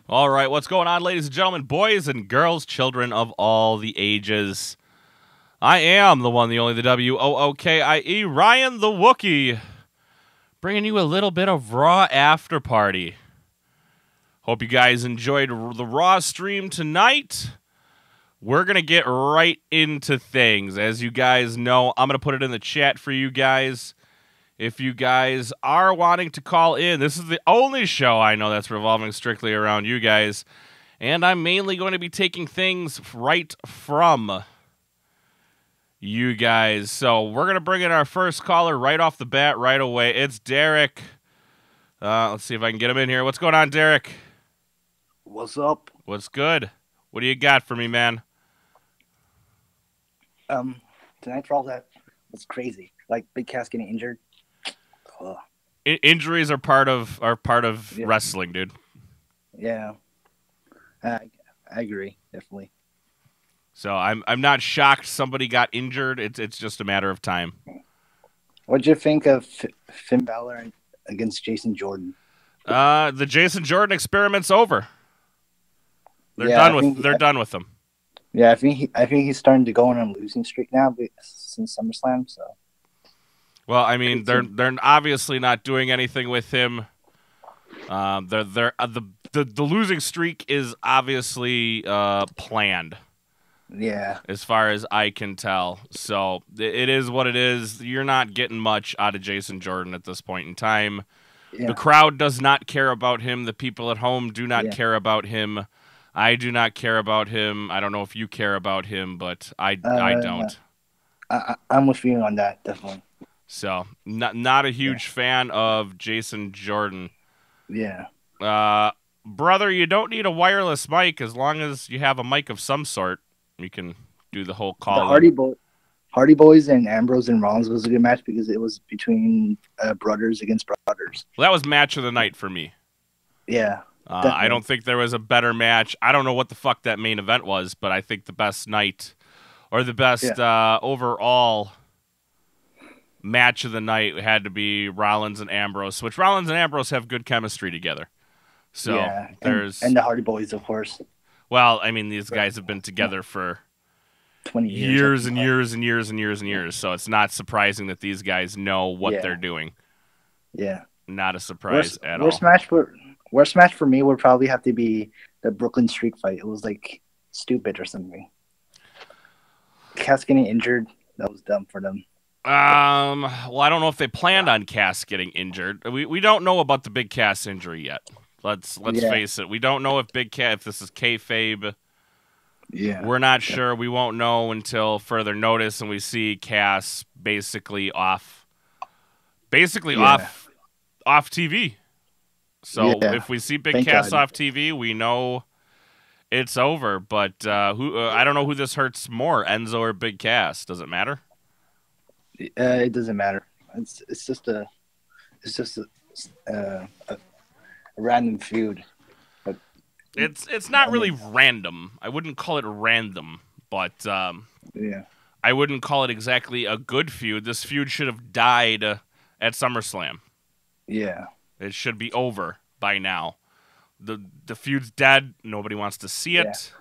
All right, what's going on, ladies and gentlemen, boys and girls, children of all the ages? I am the one, the only, the WOOKIE, Ryan the Wookie, bringing you a little bit of Raw After Party. Hope you guys enjoyed the Raw stream tonight. We're going to get right into things. As you guys know, I'm going to put it in the chat for you guys. If you guys are wanting to call in, this is the only show I know that's revolving strictly around you guys. And I'm mainly going to be taking things right from you guys. So we're going to bring in our first caller right off the bat right away. It's Derek. Let's see if I can get him in here. What's going on, Derek? What's up? What's good? What do you got for me, man? Tonight's Raw that was crazy. Like Big Cass getting injured. Injuries are part of Yeah. wrestling, dude. Yeah, I agree, definitely. So I'm not shocked somebody got injured. It's just a matter of time. What'd you think of Finn Balor against Jason Jordan? The Jason Jordan experiment's over. They're done with him. Yeah, I think he's starting to go on a losing streak now since SummerSlam. So. Well, I mean, they're obviously not doing anything with him. The losing streak is obviously planned. Yeah. As far as I can tell. So it is what it is. You're not getting much out of Jason Jordan at this point in time. Yeah. The crowd does not care about him. The people at home do not care about him. I do not care about him. I don't know if you care about him, but I don't. I'm with you on that, definitely. So, not a huge fan of Jason Jordan. Yeah. Brother, you don't need a wireless mic as long as you have a mic of some sort. You can do the whole call. The Hardy Boys and Ambrose and Rollins was a good match because it was between brothers against brothers. Well, that was match of the night for me. Yeah. I don't think there was a better match. I don't know what the fuck that main event was, but I think the best night or the best overall match of the night had to be Rollins and Ambrose, which Rollins and Ambrose have good chemistry together. So there's and the Hardy Boys, of course. Well, I mean, these guys have been together for 20 years and years and years and years and years. So it's not surprising that these guys know what they're doing. Yeah, not a surprise at all. Worst match for me would probably have to be the Brooklyn Streak fight. It was like stupid or something. Cass getting injured, that was dumb for them. Well, I don't know if they planned on Cass getting injured. We don't know about the Big Cass injury yet. Let's face it. We don't know if if this is kayfabe. Yeah, we're not sure. We won't know until further notice, and we see Cass basically off TV. So if we see Big Cass off TV, we know it's over. But I don't know who this hurts more, Enzo or Big Cass. Does it matter? It doesn't matter. It's just a random feud. But it's not really random. I wouldn't call it random, but I wouldn't call it exactly a good feud. This feud should have died at SummerSlam. Yeah. It should be over by now. The feud's dead. Nobody wants to see it.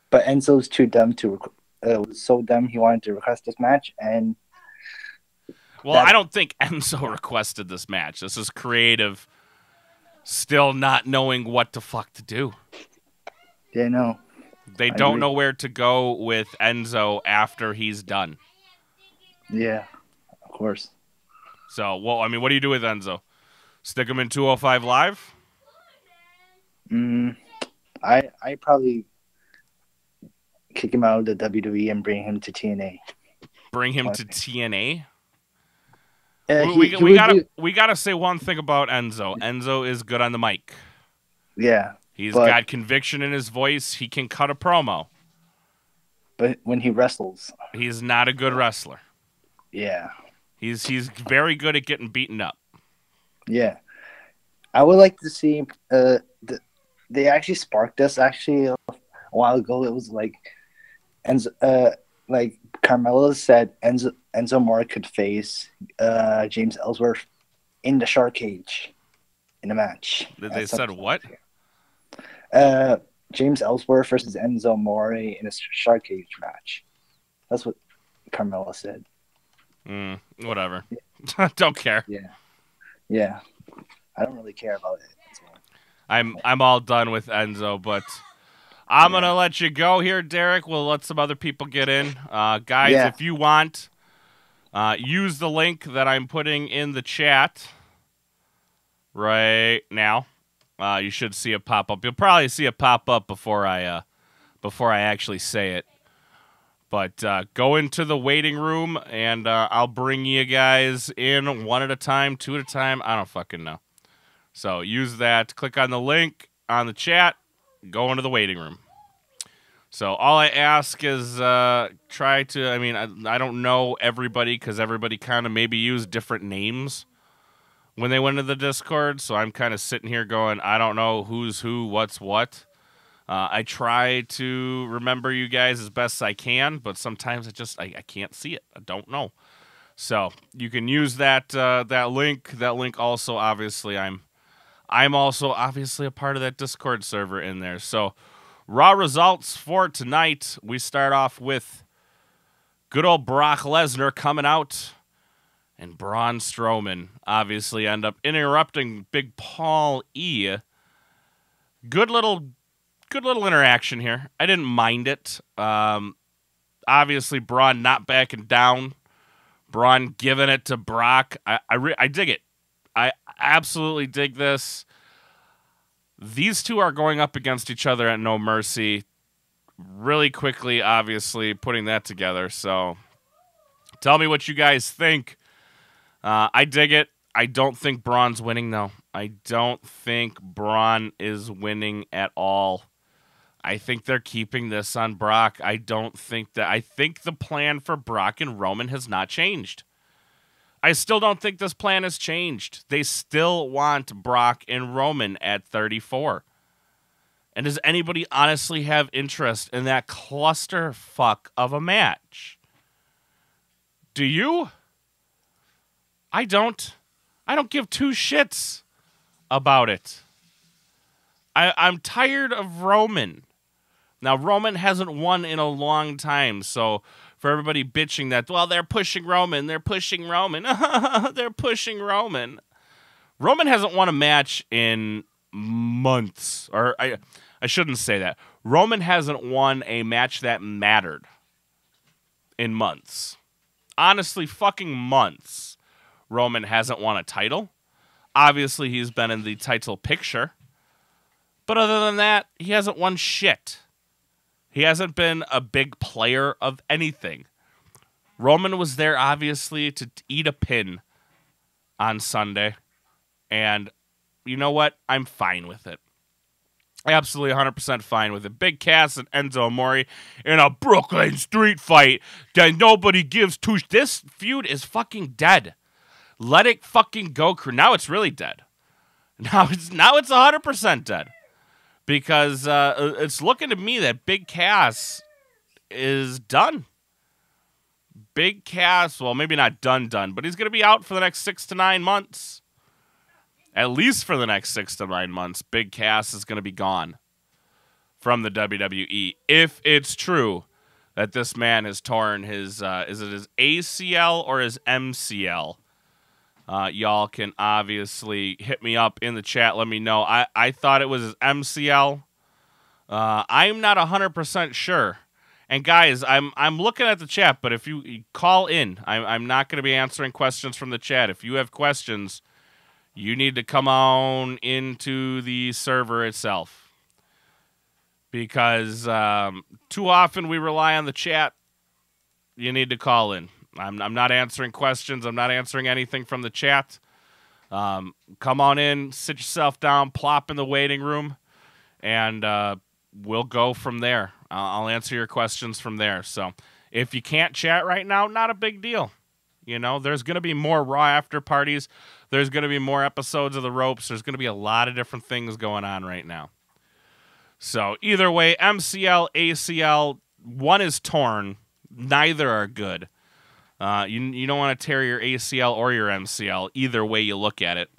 But Enzo's too dumb to was so dumb he wanted to request this match, and I don't think Enzo requested this match. This is creative still not knowing what the fuck to do. Yeah, no. They don't know where to go with Enzo after he's done. Yeah, of course. So, what do you do with Enzo? Stick him in 205 Live? I probably kick him out of the WWE and bring him to TNA. Bring him to TNA? We gotta say one thing about Enzo. Enzo is good on the mic. Yeah. He's got conviction in his voice. He can cut a promo. But when he wrestles, he's not a good wrestler. Yeah. He's very good at getting beaten up. Yeah. I would like to see they actually sparked us a while ago. It was like like Carmelo said Enzo Amore could face James Ellsworth in the shark cage in a match. They said what? James Ellsworth versus Enzo Amore in a shark cage match. That's what Carmella said. Whatever. Don't care. Yeah. I don't really care about it. I'm all done with Enzo, but I'm gonna let you go here, Derek. We'll let some other people get in. Guys, if you want, use the link that I'm putting in the chat right now. You should see it pop up. You'll probably see it pop up before I actually say it. But go into the waiting room, and I'll bring you guys in one at a time, two at a time. I don't fucking know. So use that. Click on the link on the chat. Go into the waiting room. So all I ask is try to, I mean, I don't know everybody because everybody kind of maybe use different names when they went into the Discord. So I'm kind of sitting here going, I don't know who's who, what's what. I try to remember you guys as best I can, but sometimes I can't see it. I don't know. So you can use that that link. That link also, obviously, I'm also obviously a part of that Discord server in there. So Raw results for tonight. We start off with good old Brock Lesnar coming out, and Braun Strowman obviously end up interrupting Big Paul E. Good little interaction here. I didn't mind it. Obviously, Braun not backing down. Braun giving it to Brock. I dig it. I absolutely dig this. These two are going up against each other at No Mercy really quickly, obviously, putting that together. So tell me what you guys think. I dig it. I don't think Braun's winning, though. I don't think Braun is winning at all. I think they're keeping this on Brock. I think the plan for Brock and Roman has not changed. I still don't think this plan has changed. They still want Brock and Roman at 34. And does anybody honestly have interest in that clusterfuck of a match? Do you? I don't. I don't give two shits about it. I'm tired of Roman. Now, Roman hasn't won in a long time, so for everybody bitching that, well, they're pushing Roman, they're pushing Roman, they're pushing Roman. Roman hasn't won a match in months, or I shouldn't say that. Roman hasn't won a match that mattered in months. Honestly, fucking months. Roman hasn't won a title. Obviously, he's been in the title picture. But other than that, he hasn't won shit. He hasn't been a big player of anything. Roman was there, obviously, to eat a pin on Sunday. And you know what? I'm fine with it. Absolutely 100% fine with it. Big Cass and Enzo Amore in a Brooklyn street fight that nobody gives two. This feud is fucking dead. Let it fucking go. Now it's really dead. Now it's 100% dead. Because it's looking to me that Big Cass is done. Big Cass, well, maybe not done, but he's going to be out for the next 6 to 9 months. At least for the next 6 to 9 months, Big Cass is going to be gone from the WWE. If it's true that this man has torn his, is it his ACL or his MCL? Y'all can obviously hit me up in the chat. Let me know. I thought it was his MCL. I'm not 100% sure. And guys, I'm looking at the chat, but if you call in, I'm not going to be answering questions from the chat. If you have questions, you need to come on into the server itself. Because too often we rely on the chat. You need to call in. I'm not answering questions. I'm not answering anything from the chat. Come on in, sit yourself down, plop in the waiting room, and we'll go from there. I'll answer your questions from there. So if you can't chat right now, not a big deal. You know, there's going to be more Raw after parties. There's going to be more episodes of The Ropes. There's going to be a lot of different things going on right now. So either way, MCL, ACL, one is torn. Neither are good. You don't want to tear your ACL or your MCL. Either way you look at it.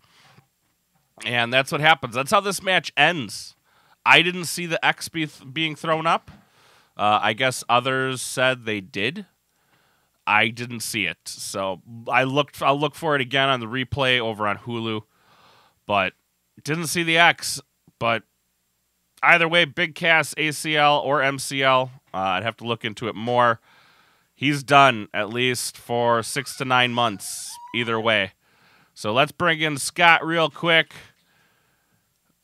And that's what happens. That's how this match ends. I didn't see the X being thrown up. I guess others said they did. I didn't see it, so I'll look for it again on the replay over on Hulu, but didn't see the X. But either way, big cast, ACL or MCL. I'd have to look into it more. He's done at least for 6 to 9 months. Either way, so let's bring in Scott real quick,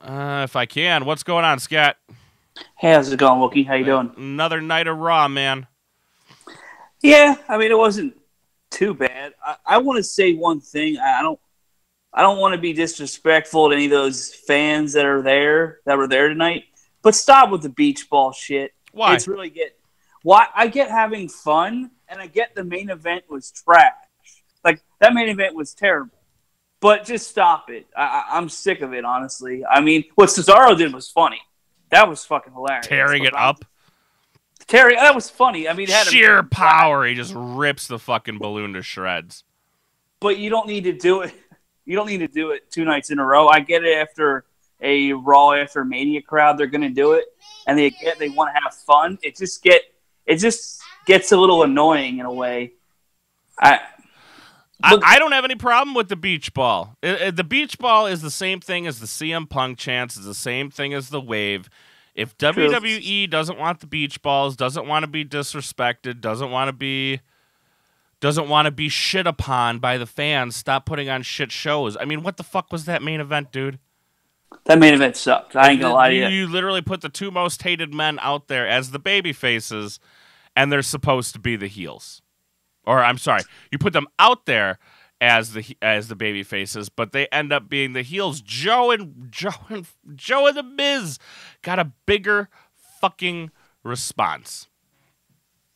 if I can. What's going on, Scott? Hey, how's it going, Wookie? How you doing? Another night of Raw, man. Yeah, I mean, it wasn't too bad. I want to say one thing. I don't want to be disrespectful to any of those fans that were there tonight. But stop with the beach ball shit. Why? It's really why I get having fun, and I get the main event was trash. Like, that main event was terrible. But just stop it. I'm sick of it, honestly. I mean, what Cesaro did was funny. That was fucking hilarious. Tearing it up. That was funny. I mean, it had sheer power. He just rips the fucking balloon to shreds. But you don't need to do it. You don't need to do it 2 nights in a row. I get it after a Raw after Mania crowd, they're going to do it, and they want to have fun. It just gets a little annoying in a way. I don't have any problem with the beach ball. The beach ball is the same thing as the CM Punk chants. It's the same thing as the wave. If WWE doesn't want the beach balls, doesn't want to be disrespected, doesn't want to be shit upon by the fans, stop putting on shit shows. I mean, what the fuck was that main event, dude? That main event sucked. I ain't gonna lie to you. You literally put the 2 most hated men out there as the baby faces, and they're supposed to be the heels. Or I'm sorry, you put them out there as the baby faces, but they end up being the heels. Joe and the Miz got a bigger fucking response.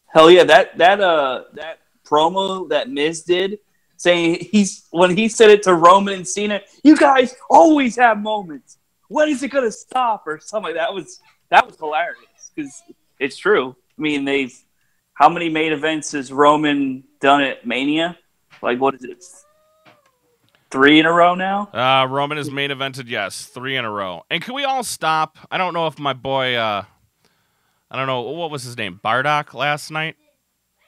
Hell yeah, that promo that Miz did, saying when he said it to Roman and Cena, you guys always have moments. When is it gonna stop or something like that? That was hilarious because it's true. I mean, how many main events has Roman done at Mania? Like, what is it? 3 in a row now? Roman is main evented, yes. 3 in a row. And can we all stop? I don't know if my boy, I don't know, what was his name? Bardock last night?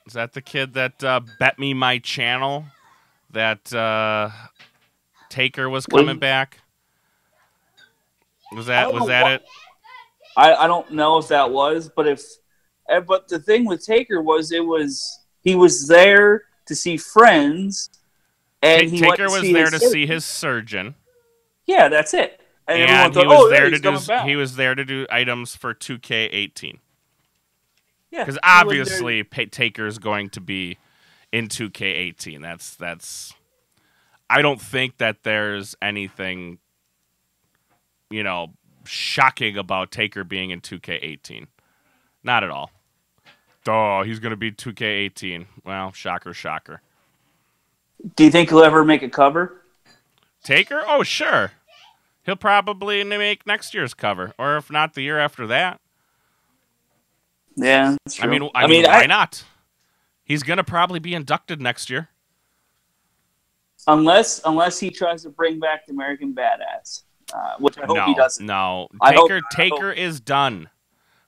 Is that the kid that bet me my channel that Taker was coming back? Was that it? I don't know if that was, but the thing with Taker was he was there to see friends, and Taker was there to see his surgeon. Yeah, that's it. And he was there to do items for 2K18. Yeah, because obviously Taker's going to be in 2K18. That's. I don't think that there's anything, shocking about Taker being in 2K18. Not at all. Oh, he's going to be 2K18. Well, shocker, shocker. Do you think he'll ever make a cover? Taker? Oh, sure. He'll probably make next year's cover, or if not, the year after that. Yeah, that's true. I mean, why not? He's going to probably be inducted next year. Unless he tries to bring back the American Badass, which I hope he doesn't. No, Taker is done.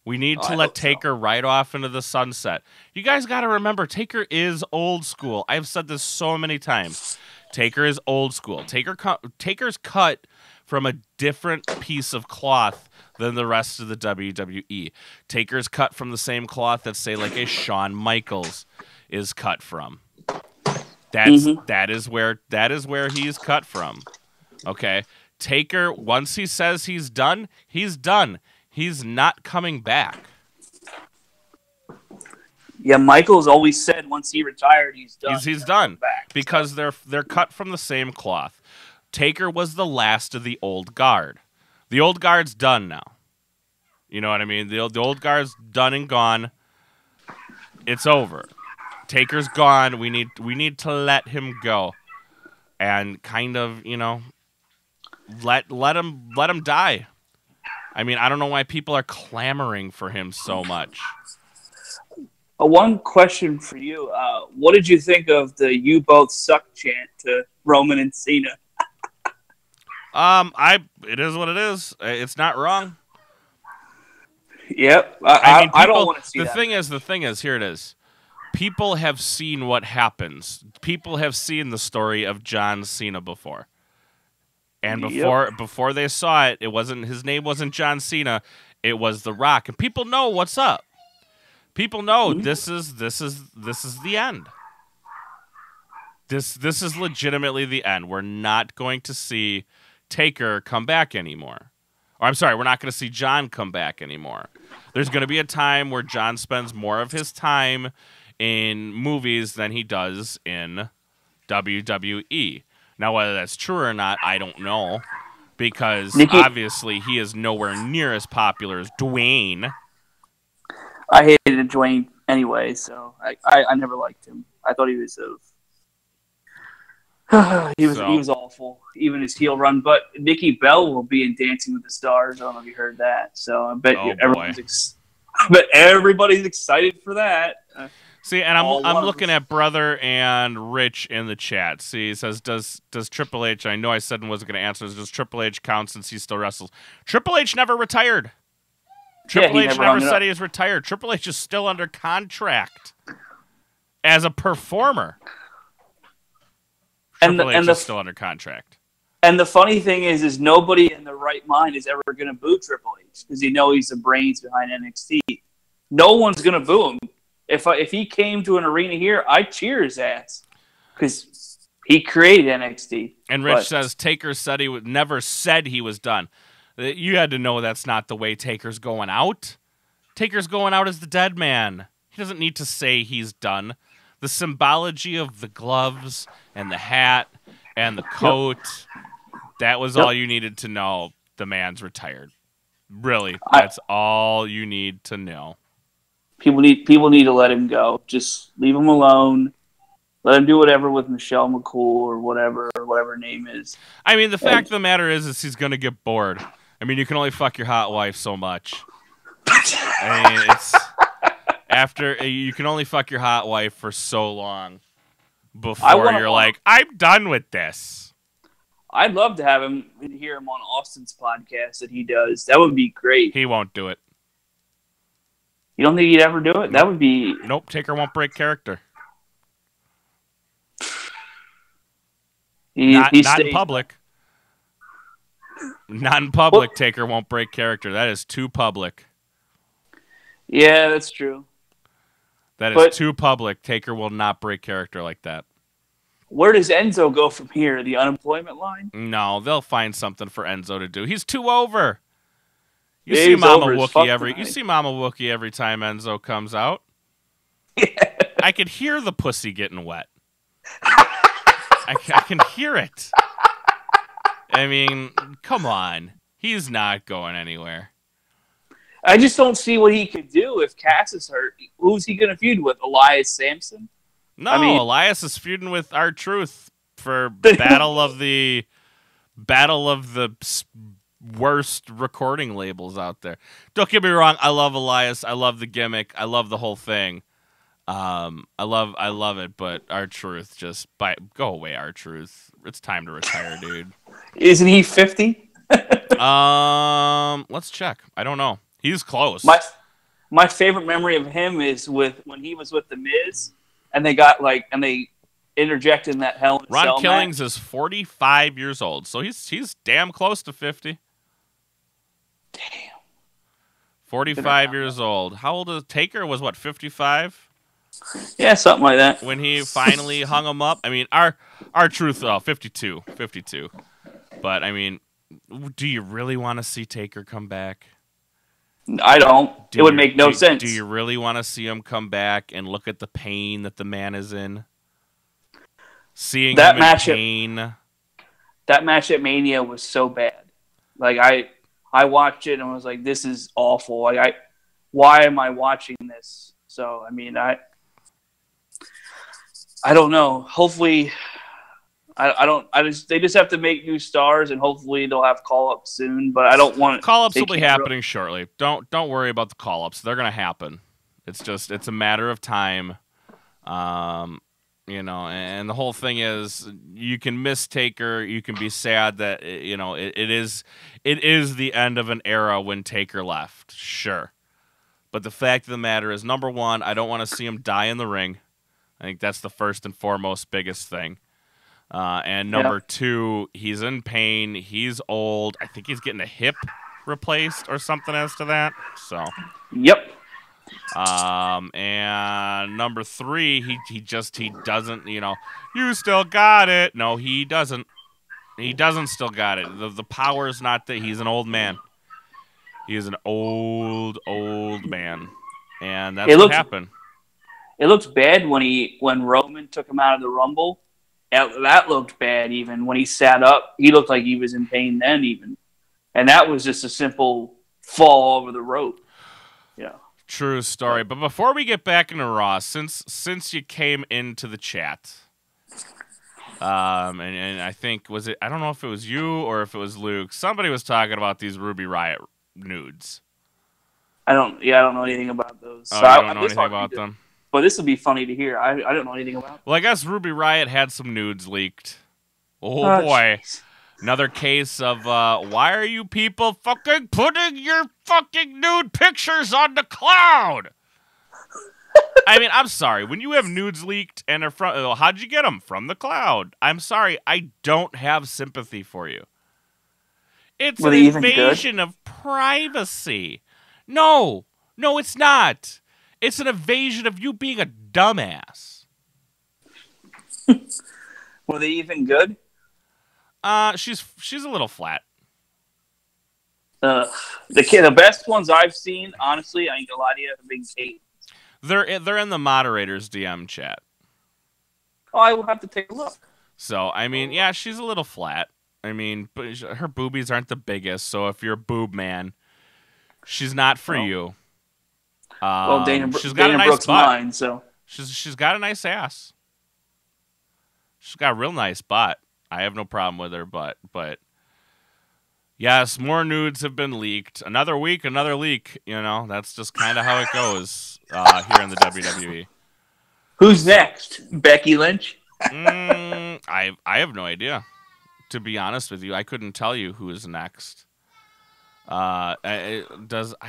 We need to let Taker ride off into the sunset. You guys got to remember, Taker is old school. I've said this so many times. Taker is old school. Taker's cut from a different piece of cloth than the rest of the WWE. Taker's cut from the same cloth that, say, like a Shawn Michaels is cut from. That is where he's cut from. Okay? Taker, once he says he's done, he's done. He's not coming back. Yeah, Michaels always said once he retired, he's done. He's done because they're cut from the same cloth. Taker was the last of the old guard. The old guard's done now. You know what I mean? The old guard's done and gone. It's over. Taker's gone. We need to let him go, and kind of let him die. I mean, I don't know why people are clamoring for him so much. One question for you. What did you think of the "You Both Suck" chant to Roman and Cena? It is what it is. It's not wrong. Yep. I mean, I people, don't want to see the that. thing is, here it is. People have seen what happens. People have seen the story of John Cena before. And before they saw it, his name wasn't John Cena, it was The Rock. And people know what's up. People know this is the end. This is legitimately the end. We're not going to see Taker come back anymore. Or I'm sorry, we're not going to see John come back anymore. There's going to be a time where John spends more of his time in movies than he does in WWE. Now, whether that's true or not, I don't know. Because obviously he is nowhere near as popular as Dwayne. I hated Dwayne anyway, so I never liked him. I thought he was he was awful, even his heel run. But Nikki Bell will be in Dancing with the Stars. I don't know if you heard that. So I bet everybody's excited for that. See, and I'm looking at Brother and Rich in the chat. See, he says, does Triple H, I know I said and wasn't going to answer, does Triple H count since he still wrestles? Triple H never retired. Triple H never said he was retired. Triple H is still under contract as a performer. Triple H is still under contract. And the funny thing is nobody in their right mind is ever going to boo Triple H because he's the brains behind NXT. No one's going to boo him. If he came to an arena here, I'd cheer his ass because he created NXT. And Rich says Taker said never said he was done. You had to know that's not the way Taker's going out. Taker's going out as the dead man. He doesn't need to say he's done. The symbology of the gloves and the hat and the coat, that was all you needed to know. The man's retired. Really, that's all you need to know. People need to let him go. Just leave him alone. Let him do whatever with Michelle McCool or whatever her name is. I mean, the fact of the matter is he's going to get bored. I mean, you can only fuck your hot wife so much. I mean, you can only fuck your hot wife for so long before you're like, I'm done with this. I'd love to have him hear him on Austin's podcast that he does. That would be great. He won't do it. You don't think he'd ever do it? That would be... Nope, Taker won't break character. Not in public. Not in public, Taker won't break character. That is too public. Yeah, that's true. That is too public. Taker will not break character like that. Where does Enzo go from here? The unemployment line? No, they'll find something for Enzo to do. He's too over. You see Mama Wookie every time Enzo comes out. Yeah. I could hear the pussy getting wet. I can hear it. I mean, come on. He's not going anywhere. I just don't see what he could do if Cass is hurt. Who's he going to feud with? Elias Sampson? No, Elias is feuding with R-Truth for battle of the worst recording labels out there. Don't get me wrong. I love Elias. I love the gimmick. I love the whole thing. I love it. But R-Truth, go away, R-Truth. It's time to retire, dude. Isn't he 50? Let's check. I don't know. He's close. My favorite memory of him is when he was with the Miz, and they interjected in that Hell in a Cell Ron Killings is 45 years old, so he's damn close to 50. Damn. 45 years old. How old is Taker? Was what, 55? Yeah, something like that. When he finally hung him up. I mean, R-Truth, 52. But I mean, do you really want to see Taker come back? I don't. It would make no sense. Do you really want to see him come back and look at the pain that the man is in? Seeing him in pain. That match at Mania was so bad. Like I watched it and was like, this is awful. Like why am I watching this? So I mean I don't know. Hopefully they just have to make new stars, and hopefully they'll have call-ups soon. But I don't want call-ups will be happening shortly. Don't worry about the call-ups; they're gonna happen. It's a matter of time. You know, and the whole thing is, you can miss Taker. You can be sad that it is the end of an era when Taker left. Sure, But the fact of the matter is, number one, I don't want to see him die in the ring. I think that's the first and foremost biggest thing. And number two, he's in pain. He's old. I think he's getting a hip replaced or something as to that. So. Yep. And number three, he doesn't, you still got it. No, he doesn't. He doesn't still got it. The power is not that he's an old man. He is an old man. And that's what happened. It looked bad when Roman took him out of the Rumble. That looked bad even. When he sat up, he looked like he was in pain then even. And that was just a simple fall over the rope. True story. But before we get back into Raw, since you came into the chat, and I think, I don't know if it was you or if it was Luke, somebody was talking about these Ruby Riot nudes. I don't know anything about those. Oh, I don't know anything about them. But this would be funny to hear. I don't know anything about them. Well, I guess Ruby Riot had some nudes leaked. Oh, boy. Geez. Another case of, why are you people fucking putting your fucking nude pictures on the cloud? I mean, I'm sorry. When you have nudes leaked and are from, how'd you get them? From the cloud. I'm sorry. I don't have sympathy for you. It's an invasion of privacy. No, it's not. It's an invasion of you being a dumbass. Were they even good? She's a little flat. The best ones I've seen, honestly, I ain't gonna lie to you, have been Kate. They're in the moderator's DM chat. Oh, I will have to take a look. So I mean, yeah, she's a little flat. I mean, but her boobies aren't the biggest, so if you're a boob man, she's not for you. Well, she's got a nice Brooks butt. Mine, so she's got a nice ass. She's got a real nice butt. I have no problem with her butt, but yes, more nudes have been leaked. Another week, another leak. That's just kind of how it goes here in the WWE. Who's next? Becky Lynch? I have no idea. To be honest with you, I couldn't tell you who is next. I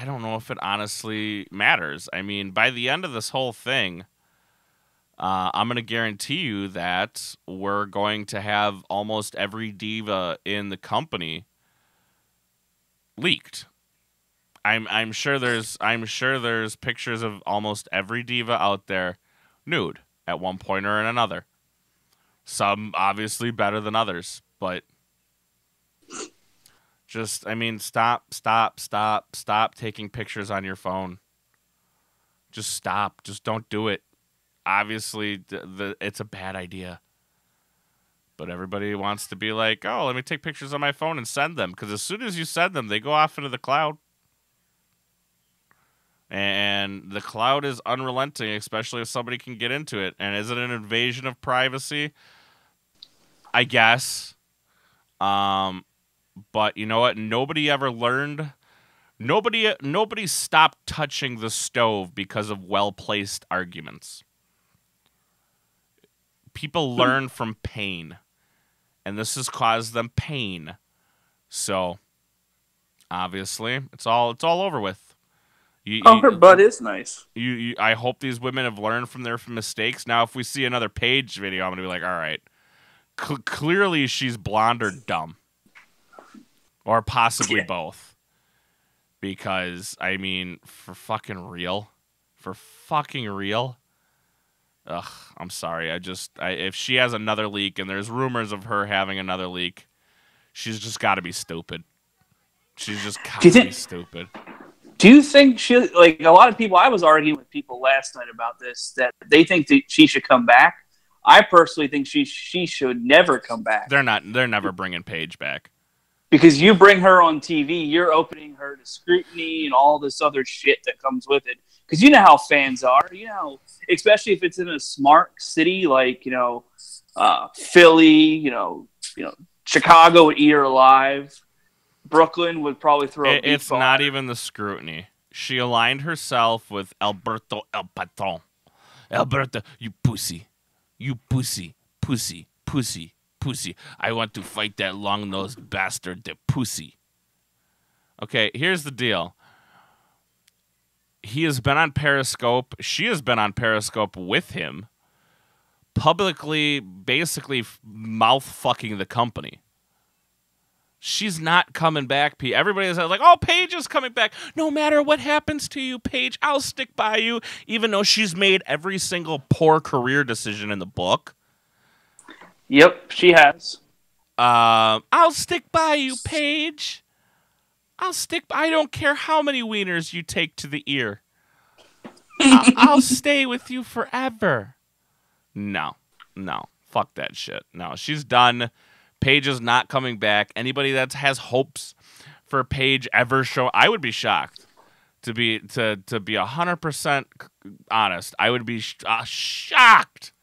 don't know if it honestly matters. I mean, by the end of this whole thing, I'm going to guarantee you that we're going to have almost every diva in the company leaked. I'm sure there's pictures of almost every diva out there nude at one point or another. Some obviously better than others, but just, I mean, stop taking pictures on your phone. Just stop. Just don't do it. Obviously, it's a bad idea. But everybody wants to be like, oh, let me take pictures on my phone and send them. Because as soon as you send them, they go off into the cloud. And the cloud is unrelenting, especially if somebody can get into it. And is it an invasion of privacy? I guess. But you know what? Nobody ever learned. Nobody stopped touching the stove because of well-placed arguments. People learn from pain, and this has caused them pain. So, obviously, it's all over with. Her butt is nice. I hope these women have learned from their mistakes. Now, if we see another Paige video, I'm gonna be like, all right, clearly she's blonde or dumb, or possibly both. Because I mean, for fucking real. Ugh, I'm sorry. If she has another leak, and there's rumors of her having another leak, she's just got to be stupid. She's just got to be stupid. Do you think a lot of people, I was arguing with people last night about this, that they think that she should come back. I personally think she should never come back. They're never bringing Paige back. Because you bring her on TV, you're opening her to scrutiny and all this other shit that comes with it. Because you know how fans are. Especially if it's in a smart city like, Philly, Chicago would eat her alive. Brooklyn would probably throw a It's not even the scrutiny. She aligned herself with Alberto El Patron. Alberto, you pussy. You pussy. Pussy. Pussy. Pussy. I want to fight that long-nosed bastard, the pussy. Okay, here's the deal. He has been on Periscope. She has been on Periscope with him, publicly, basically mouth fucking the company. She's not coming back. Everybody is like, oh, Paige is coming back. No matter what happens to you, Paige, I'll stick by you. Even though she's made every single poor career decision in the book. Yep, she has. I'll stick by you, Paige. I don't care how many wieners you take to the ear. I'll stay with you forever. No. Fuck that shit. No, she's done. Paige is not coming back. Anybody that has hopes for Paige ever show, I would be shocked. To be 100% honest, I would be shocked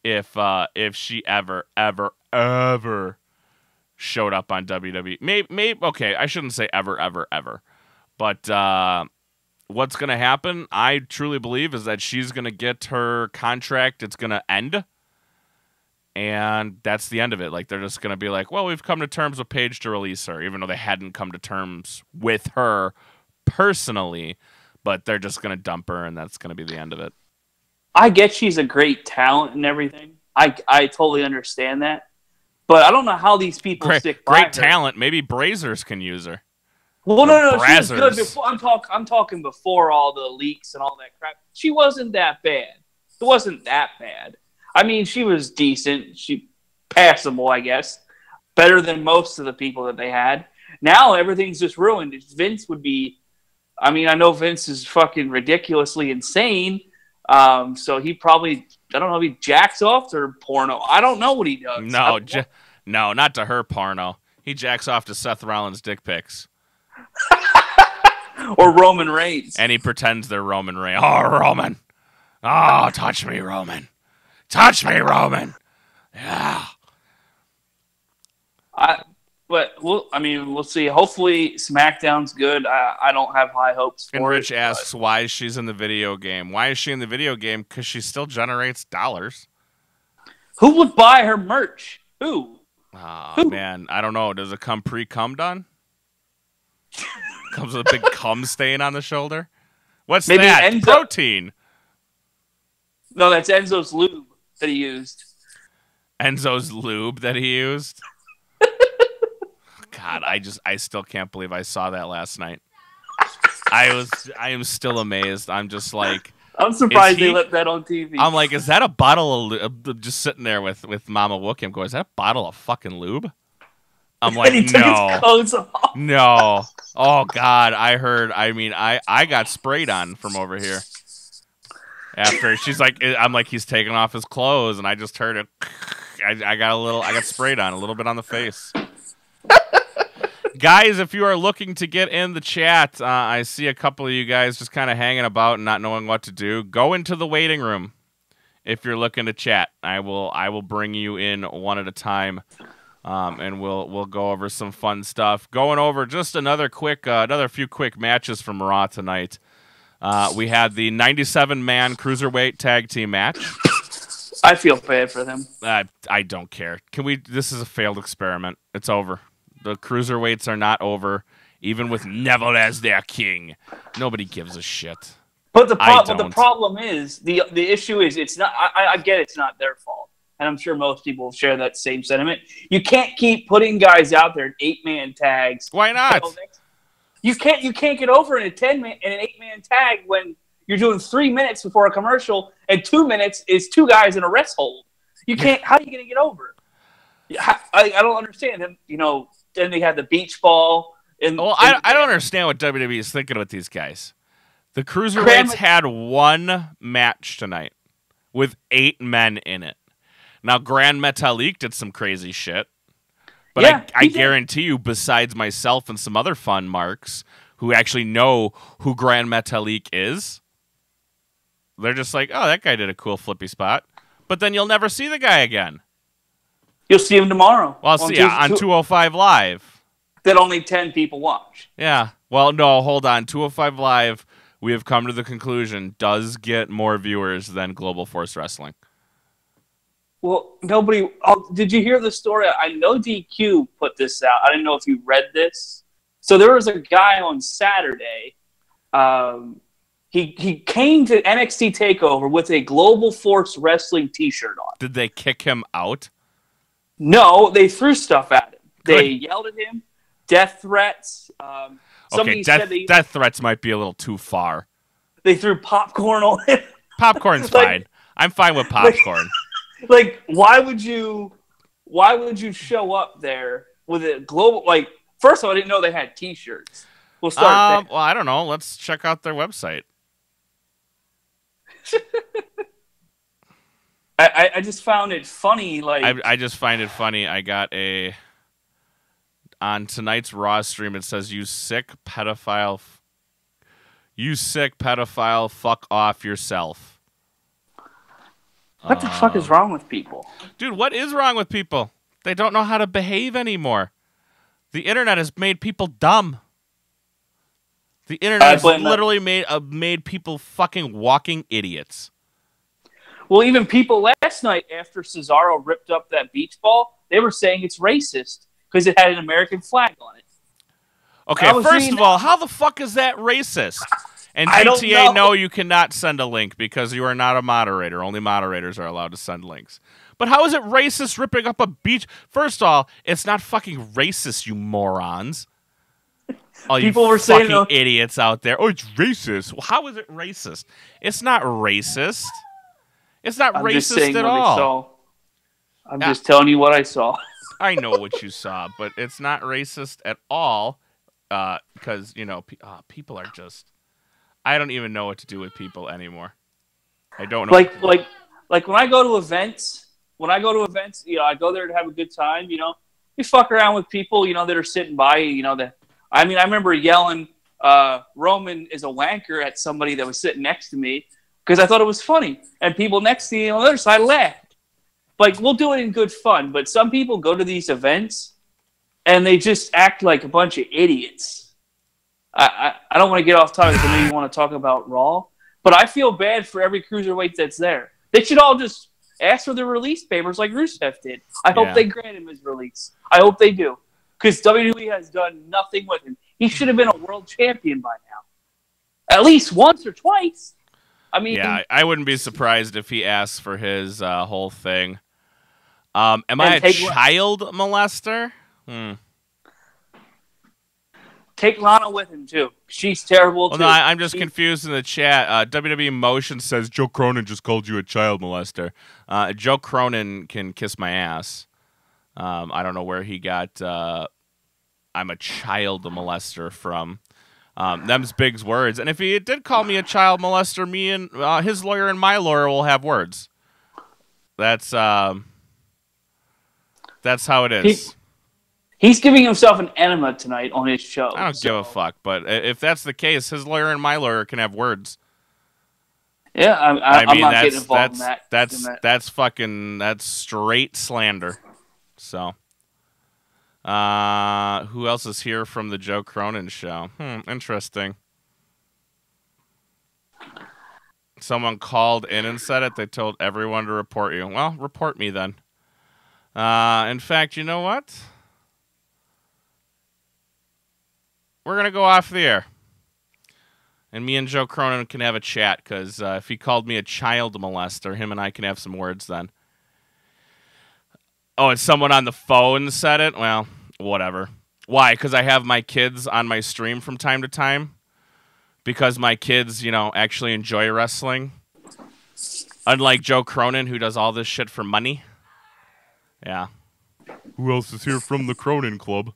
if she ever showed up on WWE. Maybe okay, I shouldn't say ever. But what's gonna happen? I truly believe is that she's gonna get her contract. It's gonna end. And that's the end of it. Like, they're just going to be like, well, we've come to terms with Paige to release her, even though they hadn't come to terms with her personally. But they're just going to dump her, and that's going to be the end of it. I get she's a great talent and everything. I totally understand that. But I don't know how these people stick by her. Great talent. Maybe Brazers can use her. Well, no. She was good before. I'm talking before all the leaks and all that crap. She wasn't that bad. It wasn't that bad. I mean, she was decent. She passable, I guess. Better than most of the people that they had. Now everything's just ruined. Vince would be... I mean, I know Vince is fucking ridiculously insane. So he probably... I don't know if he jacks off to her porno. I don't know what he does. No, not to her porno. He jacks off to Seth Rollins' dick pics. Or Roman Reigns. And he pretends they're Roman Reigns. Oh, Roman. Oh, touch me, Roman. Touch me, Roman. Yeah. We'll see. Hopefully, SmackDown's good. I don't have high hopes for it. And Rich asks why she's in the video game. Why is she in the video game? Because she still generates dollars. Who would buy her merch? Who? Oh, man. I don't know. Does it come pre-cum done? Comes with a big cum stain on the shoulder? What's Maybe that? Protein. No, that's Enzo's lube that he used. Enzo's lube that he used? God, I still can't believe I saw that last night. I am still amazed. I'm just like... I'm surprised they let that on TV. I'm like, is that a bottle of just sitting there with Mama Wookie? I'm going, is that a bottle of fucking lube? I'm like, and he took his clothes off. No. Oh, God, I got sprayed on from over here. After she's like, I'm like, he's taking off his clothes, and I just heard it. I got sprayed on a little bit on the face. Guys, if you are looking to get in the chat, I see a couple of you guys just kind of hanging about and not knowing what to do. Go into the waiting room if you're looking to chat. I will bring you in one at a time, and we'll go over some fun stuff. Going over just another few quick matches from Raw tonight. We had the 97-man cruiserweight tag team match. I feel bad for them. I don't care. This is a failed experiment. It's over. The cruiserweights are not over, even with Neville as their king. Nobody gives a shit. But the problem is, the issue is, it's not. I get it's not their fault, and I'm sure most people share that same sentiment. You can't keep putting guys out there in 8-man tags. Why not? You can't get over in an 8-man tag when you're doing 3 minutes before a commercial, and 2 minutes is 2 guys in a rest hold. You can't. How are you going to get over? I don't understand them. Then they had the beach ball. I don't understand what WWE is thinking with these guys. The Cruiserweights had one match tonight with 8 men in it. Now, Grand Metalik did some crazy shit. But yeah, I guarantee you, besides myself and some other fun marks who actually know who Grand Metalik is, they're just like, oh, that guy did a cool flippy spot. But then you'll never see the guy again. You'll see him tomorrow. Well, on 205 Live. That only 10 people watch. Yeah. Well, no, hold on. 205 Live, we have come to the conclusion, does get more viewers than Global Force Wrestling. Well, nobody... did you hear the story? I know DQ put this out. I didn't know if you read this. So there was a guy on Saturday He came to NXT TakeOver with a Global Force Wrestling T-shirt on. Did they kick him out? No, they threw stuff at him. Good. They yelled at him, death threats. Okay, death threats might be a little too far. They threw popcorn on him. Popcorn's fine. I'm fine with popcorn. Like, why would you show up there with a global? Like, first of all, I didn't know they had T-shirts. We'll start there. Well, I don't know. Let's check out their website. I just found it funny. Like, I just find it funny. I got on tonight's Raw stream. It says, "You sick pedophile, fuck off yourself." What the fuck is wrong with people? Dude, what is wrong with people? They don't know how to behave anymore. The internet has made people dumb. The internet has literally made people fucking walking idiots. Well, even people last night after Cesaro ripped up that beach ball, they were saying it's racist because it had an American flag on it. Okay, first of all, how the fuck is that racist? And GTA, no, you cannot send a link because you are not a moderator. Only moderators are allowed to send links. But how is it racist ripping up a beach? First of all, it's not fucking racist, you morons. All people were saying fucking idiots out there. Oh, it's racist. Well, how is it racist? It's not racist. It's not racist at all. I'm just telling you what I saw. I know what you saw, but it's not racist at all because, you know, people are just... I don't even know what to do with people anymore. I don't know. Like when I go to events, you know, I go there to have a good time, you know. You fuck around with people, you know, that are sitting by you, you know, I remember yelling Roman is a wanker at somebody that was sitting next to me because I thought it was funny. And people next to me on the other side laughed. Like, we'll do it in good fun, but some people go to these events and they just act like a bunch of idiots. I don't want to get off topic because I know you want to talk about Raw, but I feel bad for every cruiserweight that's there. They should all just ask for the release papers like Rusev did. I hope they grant him his release. I hope they do. Because WWE has done nothing with him. He should have been a world champion by now. At least once or twice. I mean... Yeah, I wouldn't be surprised if he asks for his whole thing. Am I a child molester? Take Lana with him, too. She's terrible, too. No, I'm just confused in the chat. WWE Motion says, Joe Cronin just called you a child molester. Joe Cronin can kiss my ass. I don't know where he got I'm a child molester from. Them's big words. And if he did call me a child molester, me and his lawyer and my lawyer will have words. That's how it is. He's giving himself an enema tonight on his show. I don't give a fuck, but if that's the case, his lawyer and my lawyer can have words. Yeah, I'm not getting involved in that. That's straight slander. So, who else is here from the Joe Cronin show? Interesting. Someone called in and said it. They told everyone to report you. Well, report me then. In fact, you know what? We're going to go off the air. And me and Joe Cronin can have a chat, because if he called me a child molester, him and I can have some words then. Oh, and someone on the phone said it? Well, whatever. Why? Because I have my kids on my stream from time to time? Because my kids, you know, actually enjoy wrestling? Unlike Joe Cronin, who does all this shit for money? Yeah. Who else is here from the Cronin Club?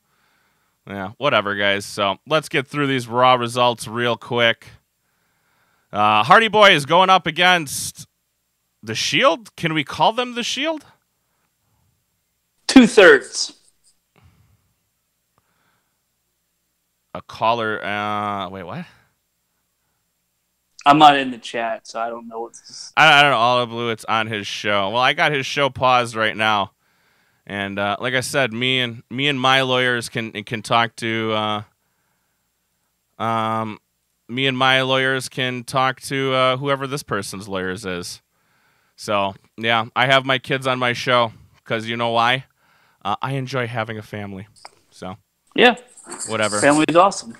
Yeah, whatever, guys. So let's get through these Raw results real quick. Hardy Boy is going up against the Shield. Can we call them the Shield? 2/3. A caller. Wait, what? I'm not in the chat, so I don't know what's. I don't know. All of Blue, it's on his show. Well, I got his show paused right now. And like I said, me and my lawyers can talk to me and my lawyers can talk to whoever this person's lawyers is. So yeah, I have my kids on my show because you know why? I enjoy having a family. So yeah, whatever. Family's awesome.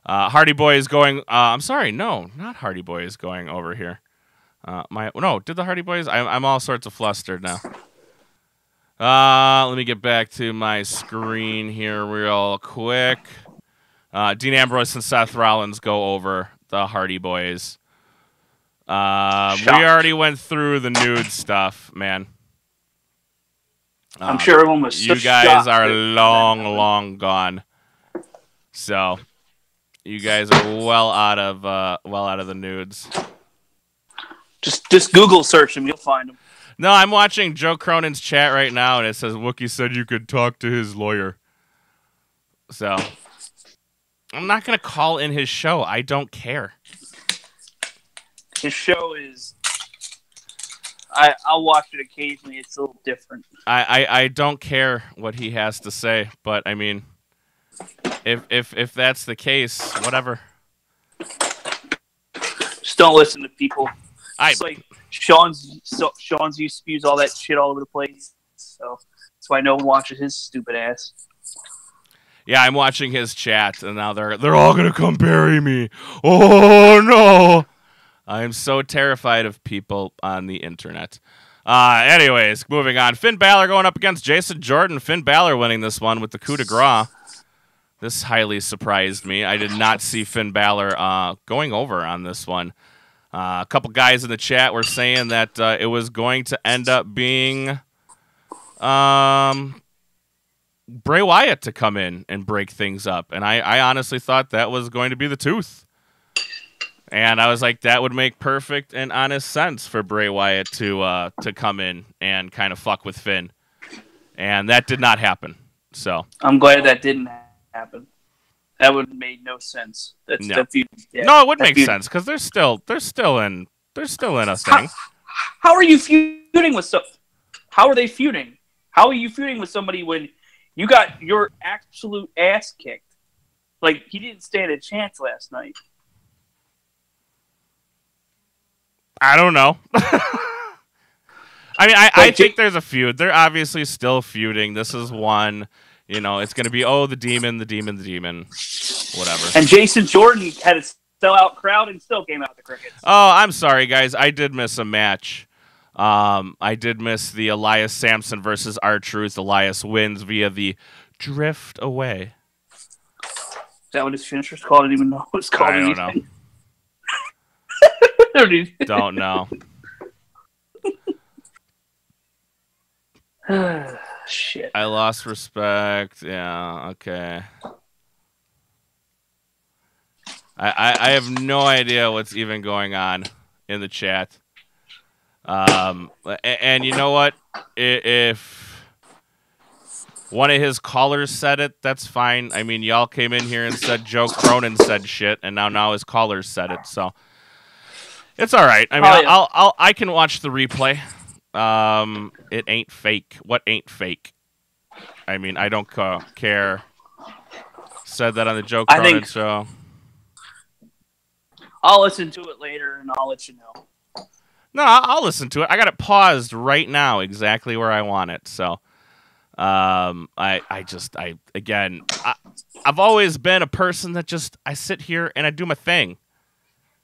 Hardy Boy is going. I'm sorry, no, not Hardy Boy is going over here. Did the Hardy Boys? I'm all sorts of flustered now. Let me get back to my screen here real quick. Dean Ambrose and Seth Rollins go over the Hardy Boys. We already went through the nude stuff, man. I'm sure everyone was. You guys are long gone. So, you guys are well out of the nudes. Just Google search them, you'll find them. No, I'm watching Joe Cronin's chat right now, and it says Wookie said you could talk to his lawyer. So, I'm not gonna call in his show. I don't care. His show is. I'll watch it occasionally. It's a little different. I don't care what he has to say, but I mean, if that's the case, whatever. Just don't listen to people. It's I like Sean's spews all that shit all over the place. So that's why no one watches his stupid ass. Yeah, I'm watching his chat, and now they're all gonna come bury me. Oh no! I'm so terrified of people on the internet. Anyways, moving on. Finn Balor going up against Jason Jordan. Finn Balor winning this one with the coup de grace. This highly surprised me. I did not see Finn Balor going over on this one. A couple guys in the chat were saying that it was going to end up being Bray Wyatt to come in and break things up. And I honestly thought that was going to be the Tooth. And I was like, that would make perfect and honest sense for Bray Wyatt to come in and kind of fuck with Finn. And that did not happen. So I'm glad that didn't happen. That would have made no sense. No, it would make sense because they're still in a thing. How are you feuding with How are they feuding? How are you feuding with somebody when you got your absolute ass kicked? Like, he didn't stand a chance last night. I don't know. I mean, I think there's a feud. They're obviously still feuding. This is one. You know, it's going to be, the demon. Whatever. And Jason Jordan had a sellout crowd and still came out the crickets. Oh, I'm sorry, guys. I did miss a match. I did miss the Elias Sampson versus R-Truth. Elias wins via the drift away. Is that what his finisher's called? I didn't even know what it's called. I don't know. Don't know. Shit. I lost respect. Yeah, okay. I have no idea what's even going on in the chat. And you know what? If one of his callers said it, that's fine. I mean, y'all came in here and said Joe Cronin said shit, and now his callers said it, so it's all right. I mean, I can watch the replay. It ain't fake. What ain't fake? I mean, I don't care. Said that on the Joe Cronin show. I'll listen to it later, and I'll let you know. No, I'll listen to it. I got it paused right now, exactly where I want it. So, I've always been a person that I sit here and I do my thing.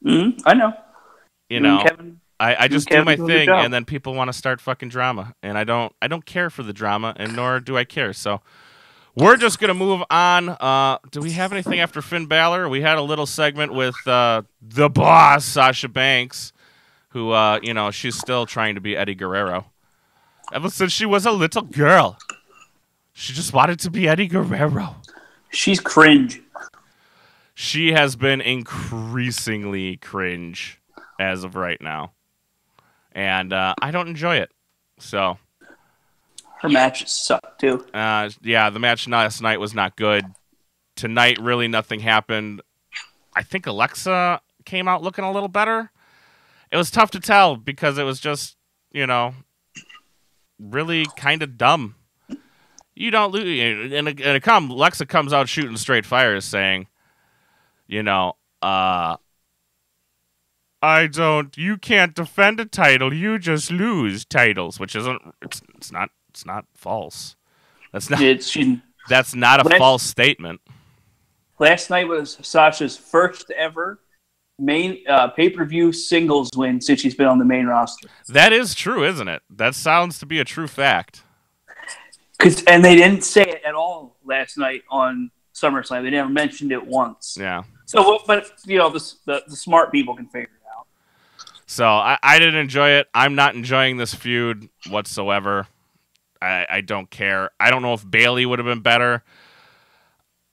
I know. You know, Kevin, I just do my thing, and then people want to start fucking drama, and I don't care for the drama, and nor do I care. So, we're just gonna move on. Do we have anything after Finn Balor? We had a little segment with the boss, Sasha Banks, who she's still trying to be Eddie Guerrero. Ever since she was a little girl, she just wanted to be Eddie Guerrero. She's cringe. She has been increasingly cringe as of right now, and I don't enjoy it. So. Her matches suck, too. Yeah, the match last night was not good. Tonight, really nothing happened. I think Alexa came out looking a little better. It was tough to tell because it was just, really kind of dumb. You don't lose. And Alexa comes out shooting straight fires saying, you can't defend a title, you just lose titles, which isn't, it's not false. That's not a false statement. Last night was Sasha's first ever main pay-per-view singles win since she's been on the main roster. That is true, isn't it? That sounds to be a true fact. And they didn't say it at all last night on SummerSlam. They never mentioned it once. Yeah. So, but you know, the smart people can figure it out. So I didn't enjoy it. I'm not enjoying this feud whatsoever. I don't care. I don't know if Bayley would have been better.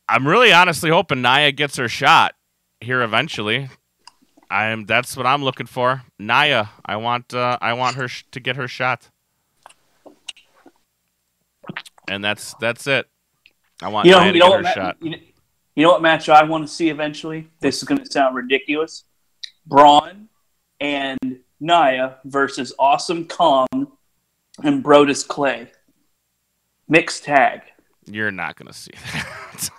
I'm really honestly hoping Nia gets her shot here eventually. That's what I'm looking for. Nia, I want her to get her shot. And that's it. I want Nia to get her shot. You know what match I want to see eventually? This is going to sound ridiculous. Braun and Nia versus Awesome Kong and Brodus Clay. Mixed tag. You're not going to see that.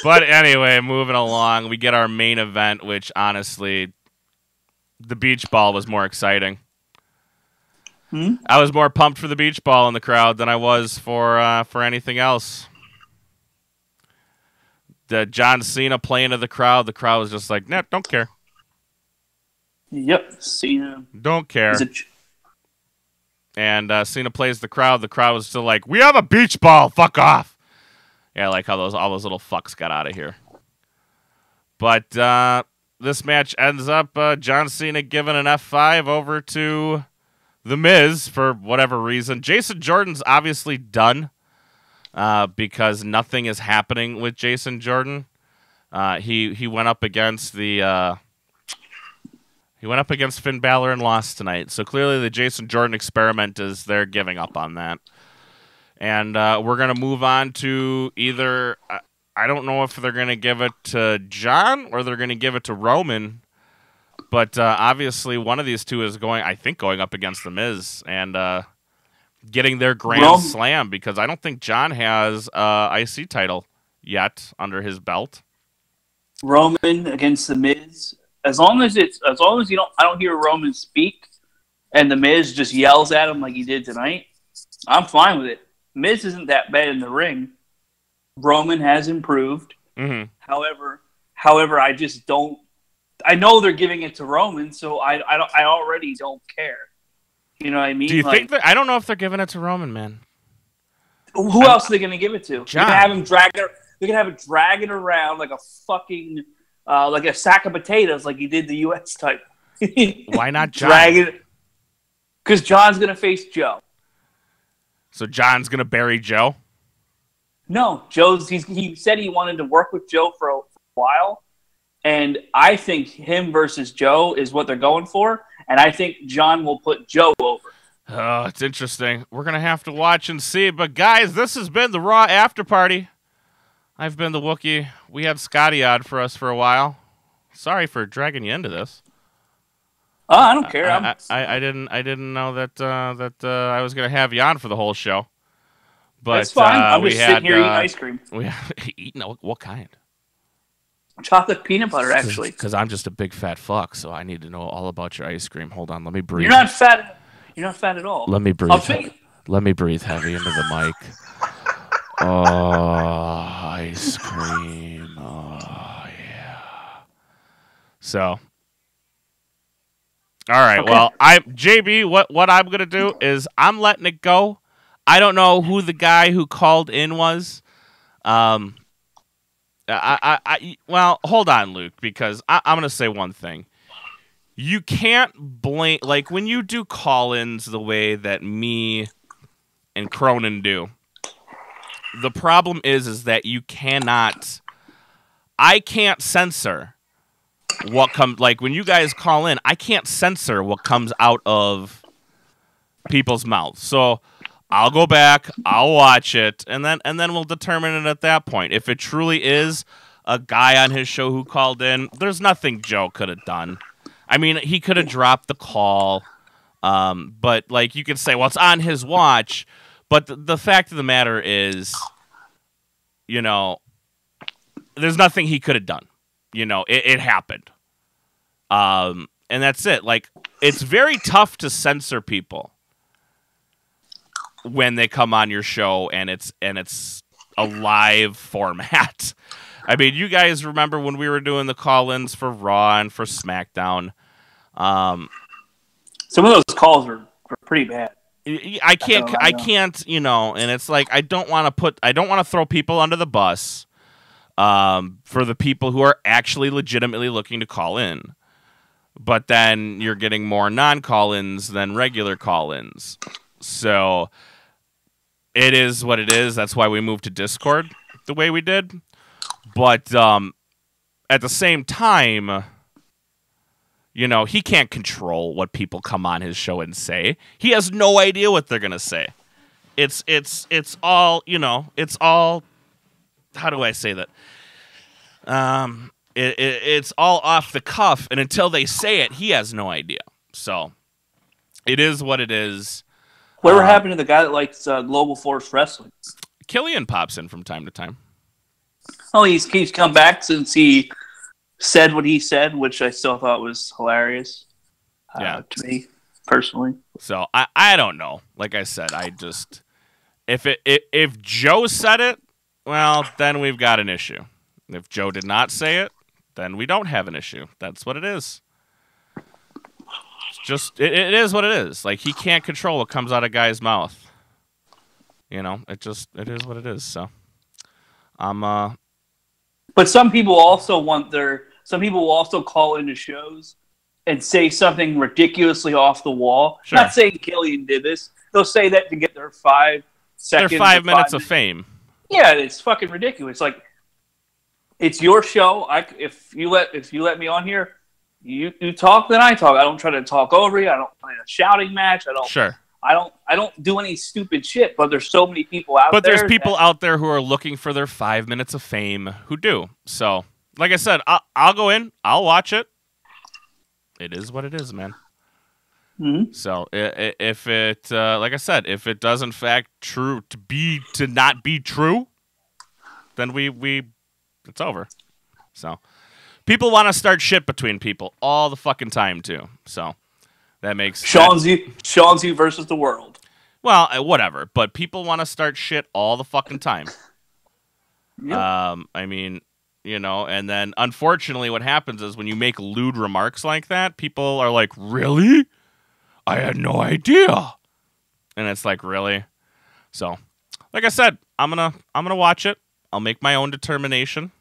But anyway, moving along, we get our main event, which honestly, the beach ball was more exciting. I was more pumped for the beach ball in the crowd than I was for anything else. The John Cena playing to the crowd was just like, nah, don't care. Yep, Cena. Don't care. And Cena plays the crowd. The crowd was still like, we have a beach ball. Fuck off. Yeah, like how all those little fucks got out of here. But this match ends up John Cena giving an F5 over to The Miz for whatever reason. Jason Jordan's obviously done because nothing is happening with Jason Jordan. He went up against Finn Balor and lost tonight. So clearly the Jason Jordan experiment they're giving up on that. And we're going to move on to either, I don't know if they're going to give it to John or they're going to give it to Roman. But obviously one of these two is going up against The Miz and getting their grand slam because I don't think John has IC title yet under his belt. Roman against The Miz. As long as I don't hear Roman speak and The Miz just yells at him like he did tonight, I'm fine with it. Miz isn't that bad in the ring. Roman has improved. Mm-hmm. However, I just don't. I know they're giving it to Roman, so I already don't care. You know what I mean? Do you think that? I don't know if they're giving it to Roman, man. Who else are they going to give it to? John. They're going to have him dragging around like a fucking like a sack of potatoes, like he did the U.S. type. Why not John? Dragging, because John's going to face Joe. So John's going to bury Joe? No, he said he wanted to work with Joe for a while, and I think him versus Joe is what they're going for, and I think John will put Joe over. Oh, it's interesting. We're going to have to watch and see. But, guys, this has been the Raw After Party. I've been the Wookiee. We had Scotty on for us for a while. Sorry for dragging you into this. Oh, I don't care. I didn't know that I was going to have you on for the whole show. But that's fine. I'm just sitting here eating ice cream. Eating what kind? Chocolate peanut butter, actually. Because I'm just a big fat fuck, so I need to know all about your ice cream. Hold on, let me breathe. You're not fat. You're not fat at all. Let me breathe. Let me breathe heavy into the mic. Oh, ice cream. Oh, yeah. So, all right. Okay. Well, JB. What I'm gonna do is I'm letting it go. I don't know who the guy who called in was. Well, hold on, Luke, because I'm gonna say one thing. You can't blame, like, when you do call-ins the way that me and Cronin do. The problem is that you cannot. I can't censor what comes. Like when you guys call in, I can't censor what comes out of people's mouths. So I'll go back, I'll watch it, and then we'll determine it at that point. If it truly is a guy on his show who called in, there's nothing Joe could have done. I mean, he could have dropped the call, but like you could say, well, it's on his watch. But the fact of the matter is, you know, there's nothing he could have done. You know, it happened. And that's it. Like, it's very tough to censor people. when they come on your show and it's a live format. I mean, you guys remember when we were doing the call-ins for Raw and for SmackDown? Some of those calls were pretty bad. I can't, you know, and it's like I don't want to throw people under the bus for the people who are actually legitimately looking to call in. But then you're getting more non-call-ins than regular call-ins. So it is what it is. That's why we moved to Discord the way we did. But at the same time, you know, he can't control what people come on his show and say. He has no idea what they're going to say. It's all, you know, it's all, how do I say that? It's all off the cuff, and until they say it, he has no idea. So it is what it is. Whatever happened to the guy that likes Global Force Wrestling? Killian pops in from time to time. Oh, he's come back since he said what he said, which I still thought was hilarious. To me personally. So I don't know. Like I said, I just if Joe said it, well, then we've got an issue. If Joe did not say it, then we don't have an issue. That's what it is. It's just it is what it is. Like, he can't control what comes out of a guy's mouth. You know, it is what it is. So But some people also some people will also call into shows and say something ridiculously off the wall. Sure. Not saying Killian did this. They'll say that to get their 5 seconds. Their 5 minutes of fame. Yeah, it's fucking ridiculous. Like, it's your show. If you let me on here, you talk, then I talk. I don't try to talk over you. I don't play a shouting match. I don't do any stupid shit. But there's so many people out there. But there's people out there who are looking for their 5 minutes of fame who do. So, like I said, I'll go in. I'll watch it. It is what it is, man. Mm-hmm. So if it, like I said, if it does in fact to not be true, then it's over. So people want to start shit between people all the fucking time too. So that makes Sean's you versus the world. Well, whatever. But people want to start shit all the fucking time. Yep. I mean, you know, and then unfortunately what happens is when you make lewd remarks like that, people are like, really? I had no idea. And it's like, really? So, like I said, I'm gonna watch it. I'll make my own determination,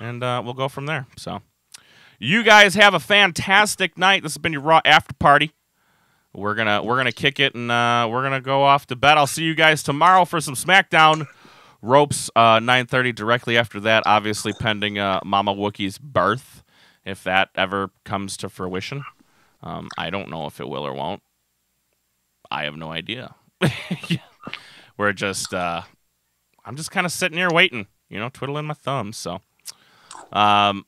and we'll go from there. So, you guys have a fantastic night. This has been your Raw After Party. We're gonna kick it, and we're gonna go off to bed. I'll see you guys tomorrow for some SmackDown ropes. 9:30 directly after that. Obviously, pending Mama Wookie's birth, if that ever comes to fruition. I don't know if it will or won't. I have no idea. We're just, I'm just kind of sitting here waiting, you know, twiddling my thumbs. So, I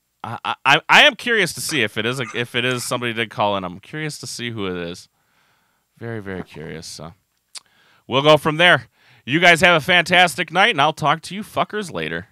am curious to see if it is somebody did call in. I'm curious to see who it is. Very, very curious. So, we'll go from there. You guys have a fantastic night, and I'll talk to you fuckers later.